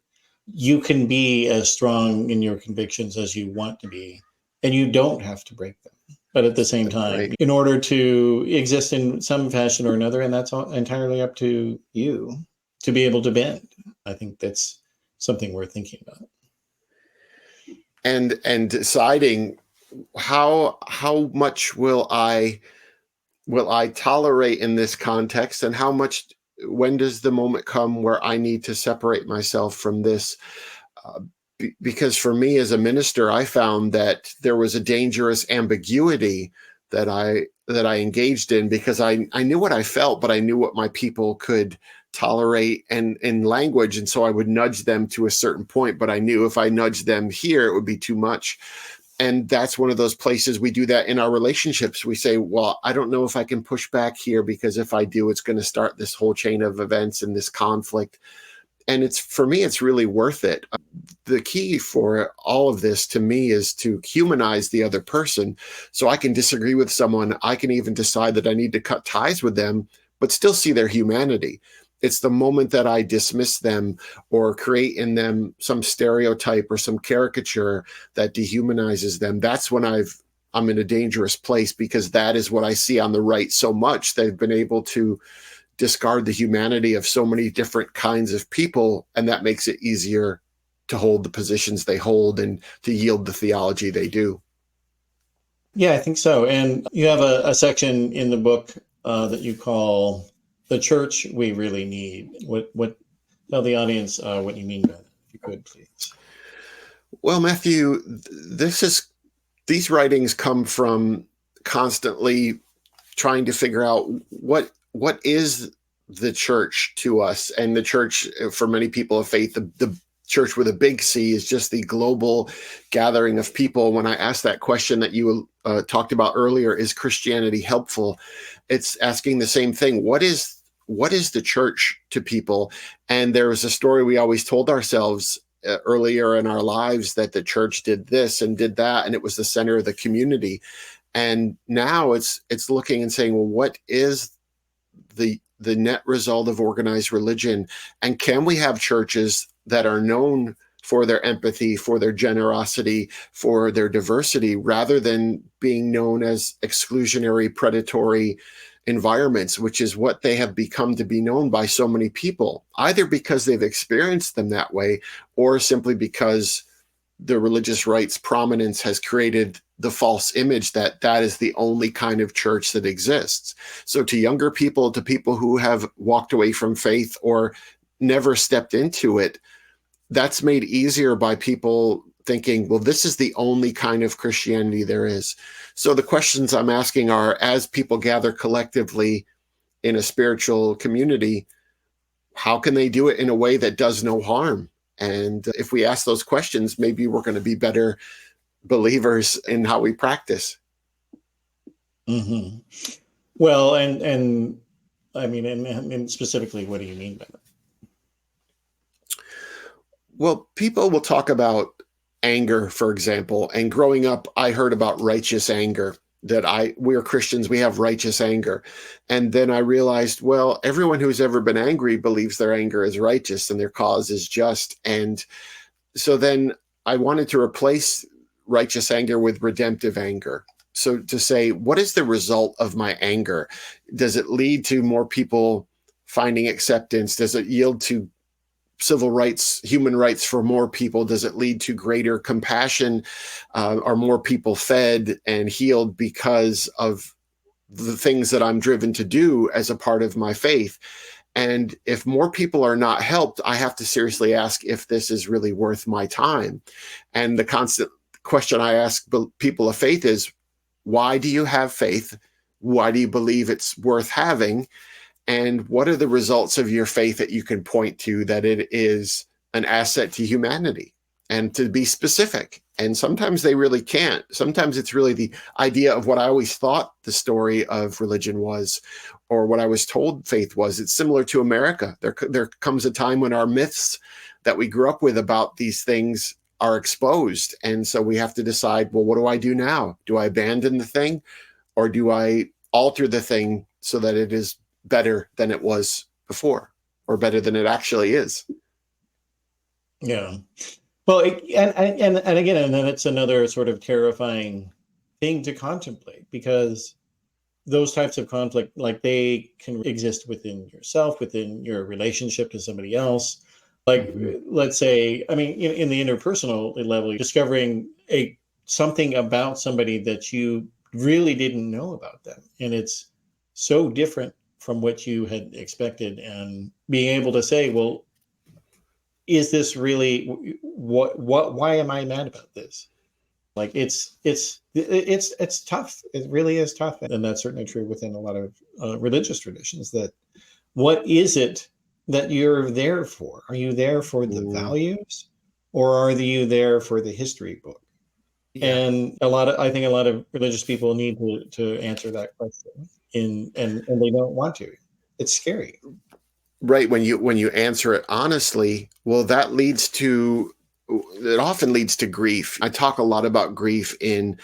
you can be as strong in your convictions as you want to be, and you don't have to break them. But at the same That's time, right. in order to exist in some fashion or another, and that's entirely up to you to be able to bend. I think that's something worth thinking about. And deciding how much will I tolerate in this context, and how much, when does the moment come where I need to separate myself from this? Because for me as a minister, I found that there was a dangerous ambiguity that I engaged in, because I knew what I felt, but I knew what my people could tolerate and in language. And so I would nudge them to a certain point, but I knew if I nudged them here, it would be too much. And that's one of those places we do that in our relationships. We say, well, I don't know if I can push back here, because if I do, it's going to start this whole chain of events and this conflict. And for me, it's really worth it. The key for all of this to me is to humanize the other person. So I can disagree with someone. I can even decide that I need to cut ties with them, but still see their humanity. It's the moment that I dismiss them or create in them some stereotype or some caricature that dehumanizes them. That's when I'm in a dangerous place, because that is what I see on the right so much. They've been able to discard the humanity of so many different kinds of people, and that makes it easier to hold the positions they hold and to yield the theology they do. Yeah, I think so. And you have a section in the book that you call "The Church We Really Need." What tell the audience what you mean by that, if you could, please. Well, Matthew, these writings come from constantly trying to figure out what is the church to us. And the church, for many people of faith, the church with a big C, is just the global gathering of people. When I asked that question that you talked about earlier, is Christianity helpful? It's asking the same thing. What is the church to people? And there was a story we always told ourselves earlier in our lives, that the church did this and did that, and it was the center of the community. And now it's looking and saying, well, what is the net result of organized religion? And can we have churches that are known for their empathy, for their generosity, for their diversity, rather than being known as exclusionary, predatory environments, which is what they have become to be known by so many people, either because they've experienced them that way, or simply because the religious right's prominence has created the false image that is the only kind of church that exists. So to younger people, to people who have walked away from faith or never stepped into it, that's made easier by people thinking, well, this is the only kind of Christianity there is. So the questions I'm asking are, as people gather collectively in a spiritual community, how can they do it in a way that does no harm? And if we ask those questions, maybe we're going to be better believers in how we practice. Mm-hmm. Well, and I mean, and specifically, what do you mean by that? Well, people will talk about anger, for example, and growing up, I heard about righteous anger. We're Christians, we have righteous anger. And then I realized, well, everyone who's ever been angry believes their anger is righteous and their cause is just. And so then I wanted to replace righteous anger with redemptive anger. So to say, what is the result of my anger? Does it lead to more people finding acceptance? Does it yield to civil rights, human rights for more people? Does it lead to greater compassion? Are more people fed and healed because of the things that I'm driven to do as a part of my faith? And if more people are not helped, I have to seriously ask if this is really worth my time. And the constant question I ask people of faith is, why do you have faith? Why do you believe it's worth having? And what are the results of your faith that you can point to that it is an asset to humanity? And to be specific. And sometimes they really can't. Sometimes it's really the idea of what I always thought the story of religion was, or what I was told faith was. It's similar to America. There comes a time when our myths that we grew up with about these things are exposed. And so we have to decide, well, what do I do now? Do I abandon the thing, or do I alter the thing so that it is better than it was before, or better than it actually is? Yeah. Well, and again, and then it's another sort of terrifying thing to contemplate, because those types of conflict, like, they can exist within yourself, within your relationship to somebody else. Like, let's say, I mean, in the interpersonal level, discovering something about somebody that you really didn't know about them, and it's so different from what you had expected, and being able to say, well, is this really why am I mad about this? Like, it's tough. It really is tough. And that's certainly true within a lot of religious traditions. That what is it that you're there for? Are you there for the values, or are you there for the history book? Yeah. And I think a lot of religious people need to answer that question, and they don't want to. It's scary. Right. When you answer it honestly, well, it often leads to grief. I talk a lot about grief in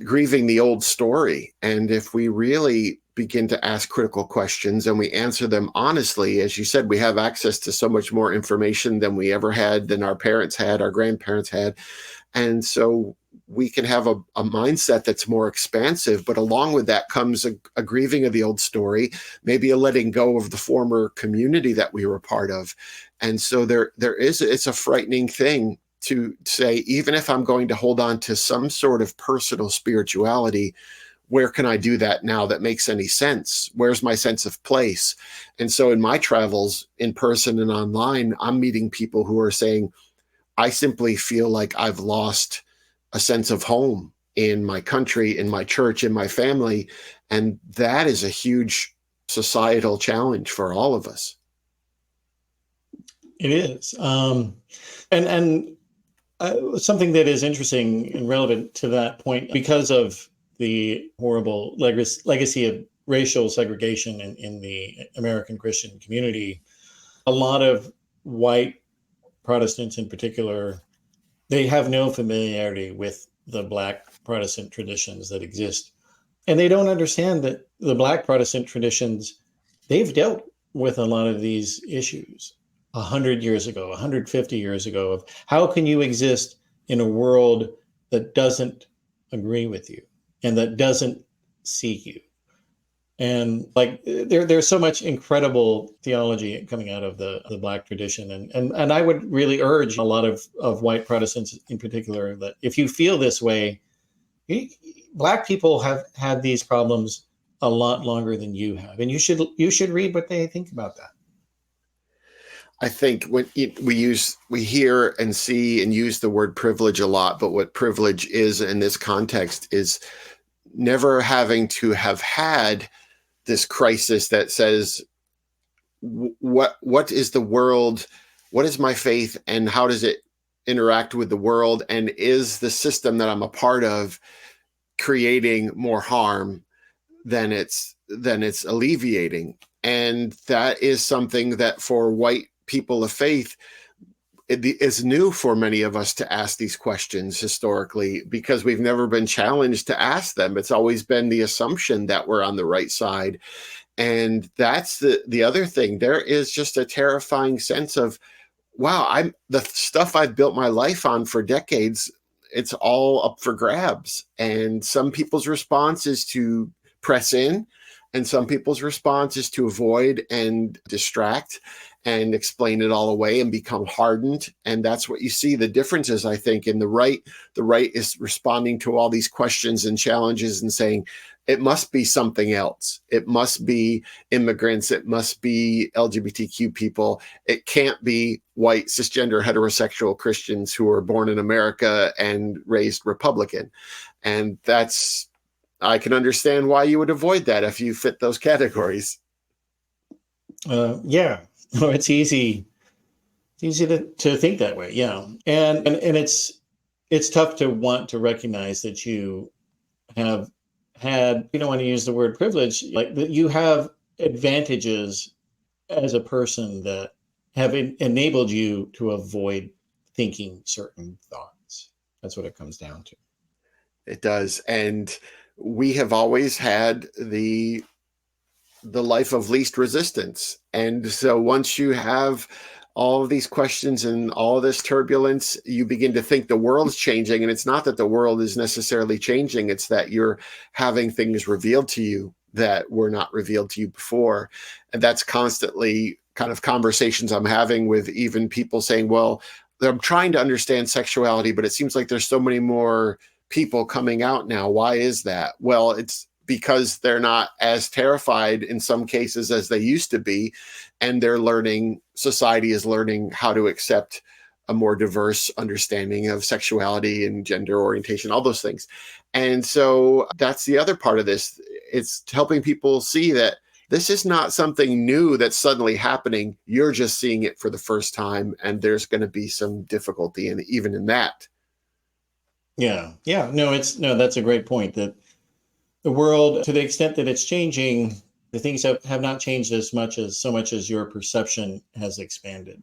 grieving the old story. And if we really begin to ask critical questions and we answer them honestly, as you said, we have access to so much more information than we ever had, than our parents had, our grandparents had. And so we can have a mindset that's more expansive, but along with that comes a grieving of the old story, maybe a letting go of the former community that we were part of. And so it's a frightening thing to say, even if I'm going to hold on to some sort of personal spirituality, where can I do that now that makes any sense? Where's my sense of place? And so in my travels, in person and online, I'm meeting people who are saying, I simply feel like I've lost a sense of home in my country, in my church, in my family. And that is a huge societal challenge for all of us. It is. And something that is interesting and relevant to that point, because of the horrible legacy of racial segregation in the American Christian community, a lot of white Protestants in particular, they have no familiarity with the Black Protestant traditions that exist. And they don't understand that the Black Protestant traditions, they've dealt with a lot of these issues 100 years ago, 150 years ago, of how can you exist in a world that doesn't agree with you and that doesn't see you. And like, there's so much incredible theology coming out of the Black tradition. And I would really urge a lot of white Protestants in particular, that if you feel this way, Black people have had these problems a lot longer than you have. And you should read what they think about that. I think when we hear and see and use the word privilege a lot, but what privilege is in this context is never having to have had this crisis that says, what is the world? What is my faith, and how does it interact with the world? And is the system that I'm a part of creating more harm than it's then it's alleviating. And that is something that for white people of faith, it is new for many of us to ask these questions historically, because we've never been challenged to ask them. It's always been the assumption that we're on the right side. And that's the other thing. There is just a terrifying sense of, wow, the stuff I've built my life on for decades, it's all up for grabs. And some people's response is to press in, and some people's response is to avoid and distract and explain it all away and become hardened. And that's what you see the differences, I think, in the right. The right is responding to all these questions and challenges and saying, it must be something else. It must be immigrants. It must be LGBTQ people. It can't be white, cisgender, heterosexual Christians who were born in America and raised Republican. And I can understand why you would avoid that if you fit those categories. Yeah. No, it's easy. It's easy to think that way. Yeah. And it's tough to want to recognize that you have had, you don't want to use the word privilege, like that you have advantages as a person that have enabled you to avoid thinking certain thoughts. That's what it comes down to. It does. And we have always had the life of least resistance. And so once you have all of these questions and all of this turbulence, you begin to think the world's changing. And it's not that the world is necessarily changing. It's that you're having things revealed to you that were not revealed to you before. And that's constantly kind of conversations I'm having with even people saying, well, I'm trying to understand sexuality, but it seems like there's so many more people coming out now. Why is that? Well, it's because they're not as terrified in some cases as they used to be. And society is learning how to accept a more diverse understanding of sexuality and gender orientation, all those things. And so that's the other part of this. It's helping people see that this is not something new that's suddenly happening. You're just seeing it for the first time, and there's going to be some difficulty even in that. Yeah. Yeah. No, that's a great point, that the world, to the extent that it's changing, the things have not changed so much as your perception has expanded.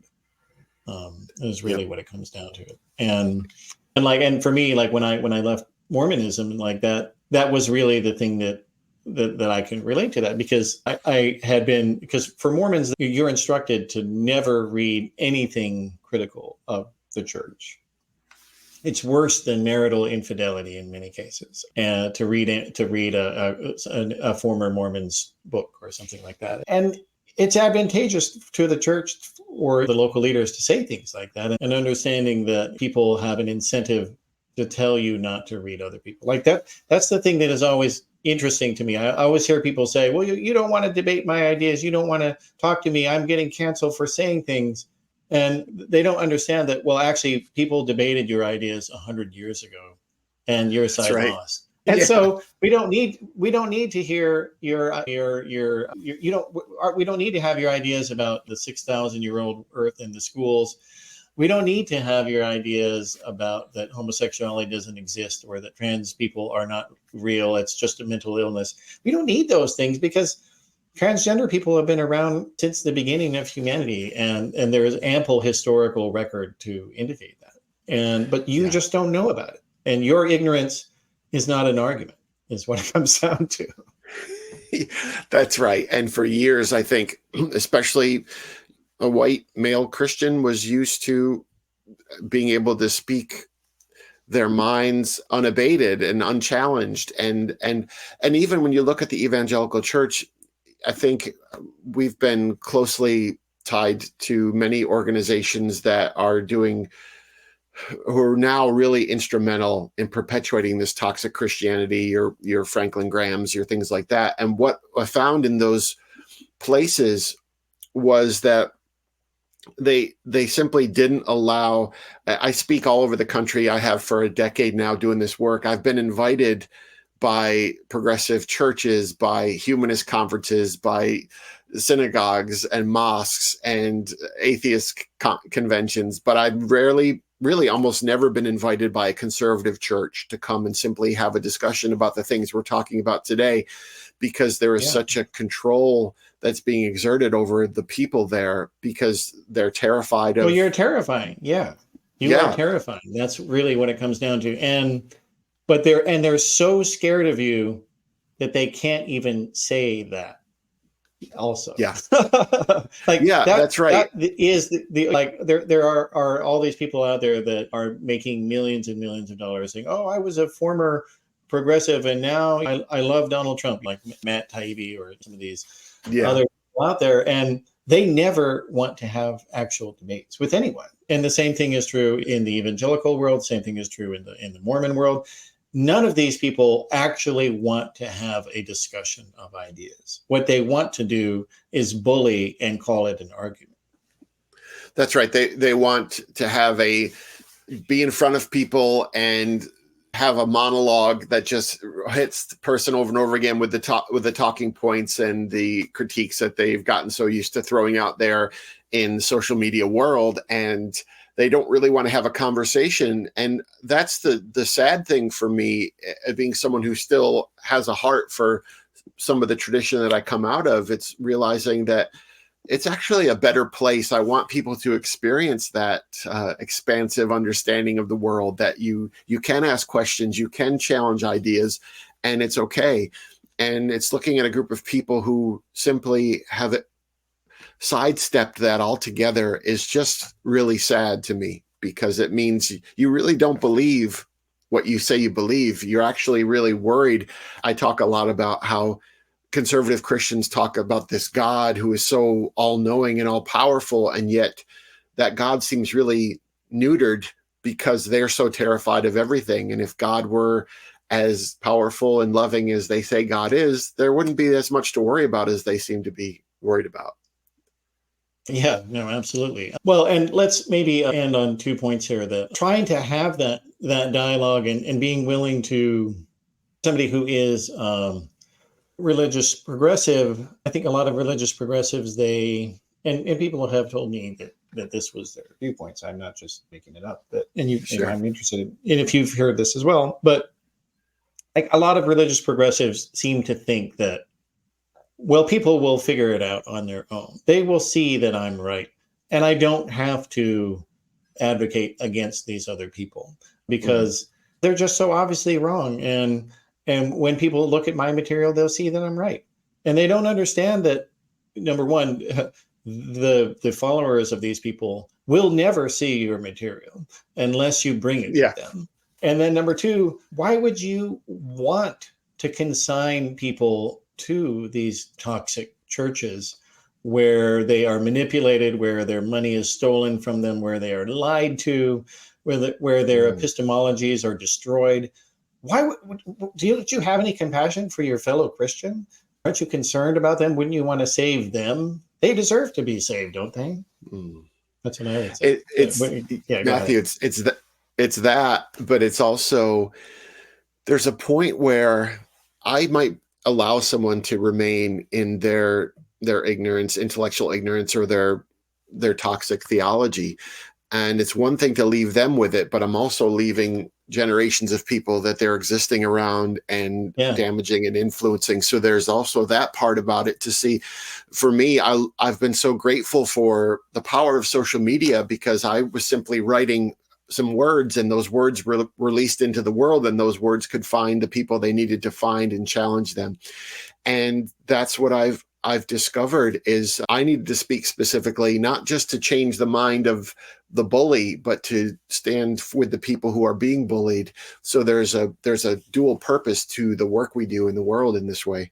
Is really what it comes down to. And for me, like when I left Mormonism, like that was really the thing that I can relate to that, because because for Mormons, you're instructed to never read anything critical of the church. It's worse than marital infidelity in many cases, and to read a former Mormon's book or something like that. And it's advantageous to the church or the local leaders to say things like that, and understanding that people have an incentive to tell you not to read other people like that. That's the thing that is always interesting to me. I always hear people say, well, you don't want to debate my ideas. You don't want to talk to me. I'm getting canceled for saying things. And they don't understand that, well, actually, people debated your ideas 100 years ago, and your side lost. And so we don't need to hear we don't need to have your ideas about the 6,000-year-old Earth and the schools. We don't need to have your ideas about that homosexuality doesn't exist, or that trans people are not real. It's just a mental illness. We don't need those things, because transgender people have been around since the beginning of humanity, and there is ample historical record to indicate that. But you just don't know about it, and your ignorance is not an argument, is what it comes down to. That's right. And for years, I think, especially a white male Christian was used to being able to speak their minds unabated and unchallenged. And even when you look at the evangelical church, I think we've been closely tied to many organizations that who are now really instrumental in perpetuating this toxic Christianity, your Franklin Grahams, your things like that. And what I found in those places was that they simply didn't allow. I speak all over the country. I have for a decade now doing this work. I've been invited by progressive churches, by humanist conferences, by synagogues and mosques and atheist conventions, but I've rarely really almost never been invited by a conservative church to come and simply have a discussion about the things we're talking about today, because there is such a control that's being exerted over the people there, because they're terrified of. Well, you're terrifying. Yeah. You are terrifying. That's really what it comes down to. But they're so scared of you that they can't even say that also. Yeah. That's right. That is the like there are all these people out there that are making millions and millions of dollars saying, oh, I was a former progressive and now I love Donald Trump, like Matt Taibbi or some of these other people out there, and they never want to have actual debates with anyone. And the same thing is true in the evangelical world. Same thing is true in the Mormon world. None of these people actually want to have a discussion of ideas. What they want to do is bully and call it an argument. That's right. They want to be in front of people and have a monologue that just hits the person over and over again with the talking points and the critiques that they've gotten so used to throwing out there in social media world. And they don't really want to have a conversation. And that's the sad thing for me, being someone who still has a heart for some of the tradition that I come out of. It's realizing that it's actually a better place. I want people to experience that expansive understanding of the world, that you can ask questions, you can challenge ideas, and it's okay. And it's looking at a group of people who simply have sidestepped that altogether is just really sad to me, because it means you really don't believe what you say you believe. You're actually really worried. I talk a lot about how conservative Christians talk about this God who is so all-knowing and all-powerful, and yet that God seems really neutered because they're so terrified of everything. And if God were as powerful and loving as they say God is, there wouldn't be as much to worry about as they seem to be worried about. Yeah, no, absolutely. Well, and let's maybe end on 2 points here. That trying to have that dialogue and being willing to, somebody who is religious progressive, I think a lot of religious progressives, and people have told me that this was their viewpoints. I'm not just making it up. I'm interested in if you've heard this as well. But like a lot of religious progressives seem to think that, well, people will figure it out on their own. They will see that I'm right. And I don't have to advocate against these other people because they're just so obviously wrong. And when people look at my material, they'll see that I'm right. And they don't understand that, number one, the followers of these people will never see your material unless you bring it to them. And then number two, why would you want to consign people to these toxic churches where they are manipulated, where their money is stolen from them, where they are lied to, where their epistemologies are destroyed? Don't you have any compassion for your fellow Christian? Aren't you concerned about them? Wouldn't you want to save them? They deserve to be saved, don't they? That's what I would say. Matthew, it's that, but it's also, there's a point where I might allow someone to remain in their ignorance, intellectual ignorance, or their toxic theology. And it's one thing to leave them with it, but I'm also leaving generations of people that they're existing around and damaging and influencing. So there's also that part about it to see. For me, I've been so grateful for the power of social media, because I was simply writing some words, and those words were released into the world, and those words could find the people they needed to find and challenge them. And that's what I've discovered, is I needed to speak specifically, not just to change the mind of the bully, but to stand with the people who are being bullied. So there's a dual purpose to the work we do in the world in this way.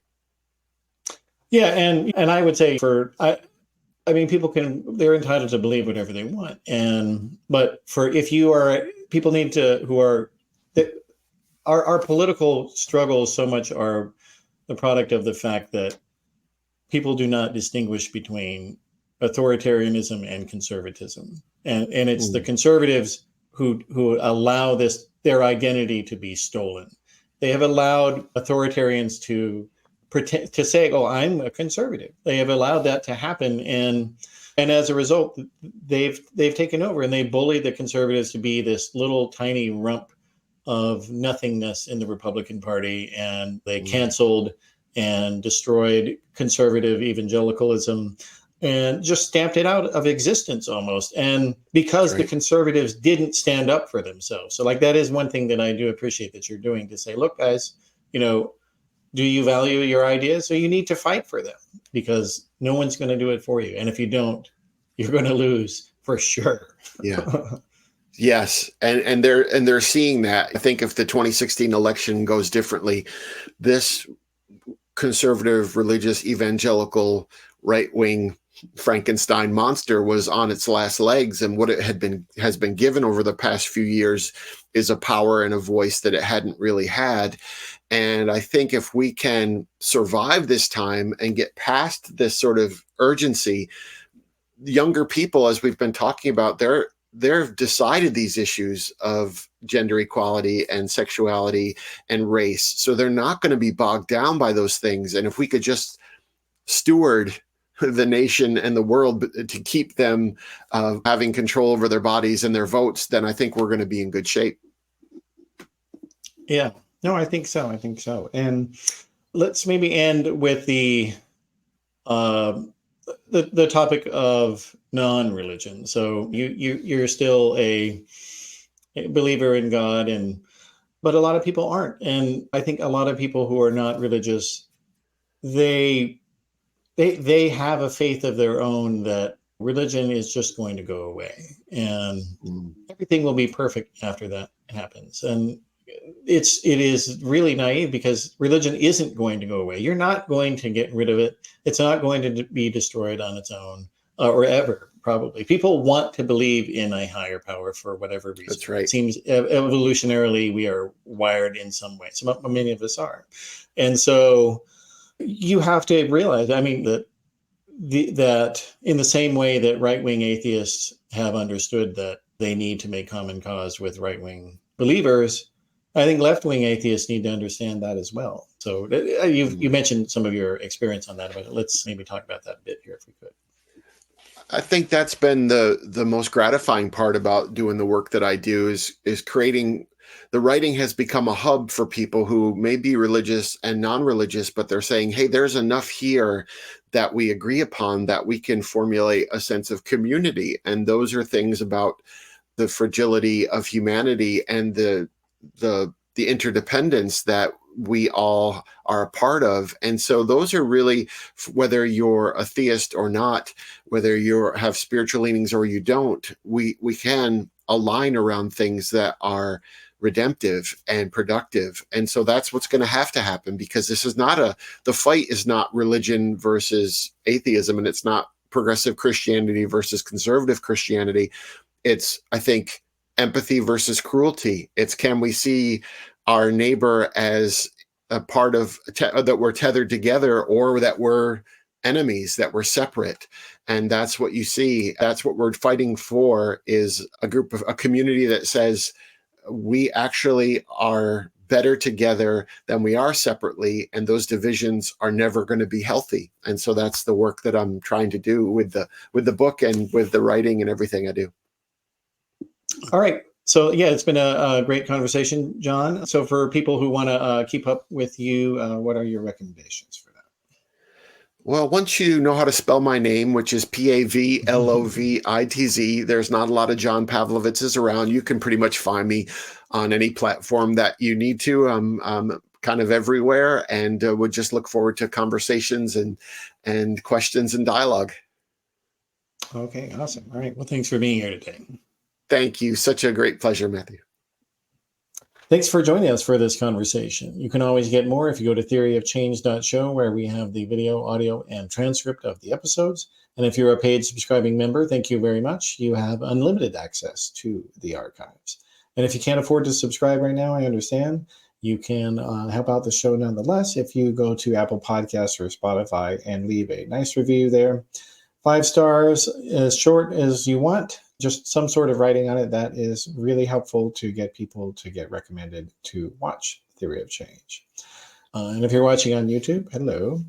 Yeah. And I would say I mean, they're entitled to believe whatever they want. But people need to, our political struggles so much are the product of the fact that people do not distinguish between authoritarianism and conservatism. And it's the conservatives who allow their identity to be stolen. They have allowed authoritarians to pretend to say, "Oh, I'm a conservative." They have allowed that to happen, and And as a result, they've taken over, and they bully the conservatives to be this little tiny rump of nothingness in the Republican Party, and they canceled and destroyed conservative evangelicalism and just stamped it out of existence almost. And because the conservatives didn't stand up for themselves. So like, that is one thing that I do appreciate that you're doing, to say, look, guys, do you value your ideas? So you need to fight for them, because no one's going to do it for you. And if you don't, you're going to lose for sure. Yeah. Yes. And they're seeing that. I think if the 2016 election goes differently, this conservative, religious, evangelical, right-wing Frankenstein monster was on its last legs, and what it has been given over the past few years is a power and a voice that it hadn't really had. And I think if we can survive this time and get past this sort of urgency, younger people, as we've been talking about, they've decided these issues of gender equality and sexuality and race. So they're not going to be bogged down by those things. And if we could just steward the nation and the world to keep them having control over their bodies and their votes, then I think we're going to be in good shape. Yeah, no, I think so. And let's maybe end with the topic of non-religion. So you're still a believer in God, but a lot of people aren't. And I think a lot of people who are not religious, they have a faith of their own that religion is just going to go away, and everything will be perfect after that happens. And it is really naive, because religion isn't going to go away. You're not going to get rid of it. It's not going to be destroyed on its own, or ever, probably. People want to believe in a higher power for whatever reason. That's right. It seems evolutionarily we are wired in some way. Many of us are. And so you have to realize, I mean, that in the same way that right-wing atheists have understood that they need to make common cause with right-wing believers, I think left-wing atheists need to understand that as well. So you mentioned some of your experience on that, but let's maybe talk about that a bit here, if we could. I think that's been the most gratifying part about doing the work that I do, is creating. The writing has become a hub for people who may be religious and non-religious, but they're saying, hey, there's enough here that we agree upon that we can formulate a sense of community. And those are things about the fragility of humanity and the interdependence that we all are a part of. And so those are really, whether you're a theist or not, whether you have spiritual leanings or you don't, we can align around things that are redemptive and productive. And so that's what's going to happen, because this is not the fight is not religion versus atheism, and it's not progressive Christianity versus conservative Christianity. It's, I think, empathy versus cruelty. It's, can we see our neighbor as a part of that we're tethered together, or that we're enemies, that we're separate? And that's what you see. That's what we're fighting for, is a community that says we actually are better together than we are separately, and those divisions are never going to be healthy. And so that's the work that I'm trying to do with the book and with the writing and everything I do. All right. So yeah, it's been a great conversation, John. So for people who want to keep up with you, what are your recommendations for that? Well, once you know how to spell my name, which is Pavlovitz, there's not a lot of John Pavlovitzes around. You can pretty much find me on any platform that you need to. I'm kind of everywhere, and would just look forward to conversations and questions and dialogue. Okay, awesome. All right. Well, thanks for being here today. Thank you. Such a great pleasure, Matthew. Thanks for joining us for this conversation. You can always get more if you go to theoryofchange.show, where we have the video, audio, and transcript of the episodes. And if you're a paid subscribing member, thank you very much. You have unlimited access to the archives. And if you can't afford to subscribe right now, I understand. You can help out the show nonetheless if you go to Apple Podcasts or Spotify and leave a nice review there. 5 stars, as short as you want, just some sort of writing on it. That is really helpful to get people to get recommended to watch Theory of Change. And if you're watching on YouTube, hello.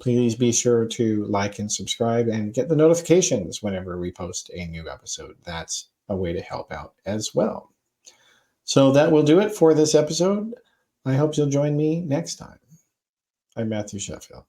Please be sure to like and subscribe and get the notifications whenever we post a new episode. That's a way to help out as well. So that will do it for this episode. I hope you'll join me next time. I'm Matthew Sheffield.